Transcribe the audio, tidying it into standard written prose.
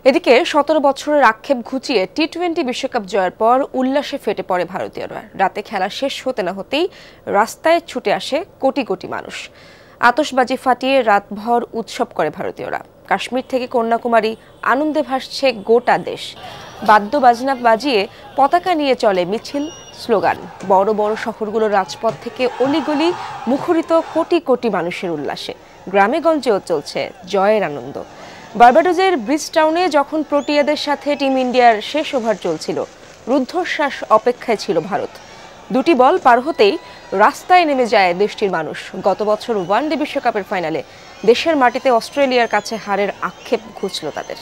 এদিকে ১৭ বছরের আক্ষেপ ঘুচিয়ে টি-20 বিশ্বকাপ জয়ের পর উল্লাসে ফেটে পড়ে ভারতীয়রা। রাতে খেলা শেষ হতে না হতেই রাস্তায় ছুটে আসে কোটি কোটি মানুষ। আতশবাজি ফাটিয়ে রাতভর উৎসব করে ভারতীয়রা। কাশ্মীর থেকে কন্যাকুমারী আনন্দে ভাসছে গোটা দেশ। বাদ্যবাজনা বাজিয়ে পতাকা নিয়ে চলে মিছিল, স্লোগান। বড় বড় শহরগুলোর রাজপথ থেকে অলিগলি মুখরিত কোটি কোটি মানুষের উল্লাসে। গ্রামে গঞ্জেও চলছে জয়ের আনন্দ। বার্বাডোজের ব্রিজটাউনে যখন প্রোটিয়াদের সাথে টিম ইন্ডিয়ার শেষ ওভার চলছিল, রুদ্ধশ্বাস অপেক্ষায় ছিল ভারত। দুটি বল পার হতেই রাস্তায় নেমে যায় দেশটির মানুষ। গত বছর ওয়ানডে বিশ্বকাপের ফাইনালে দেশের মাটিতে অস্ট্রেলিয়ার কাছে হারের আক্ষেপ ঘুচল তাদের।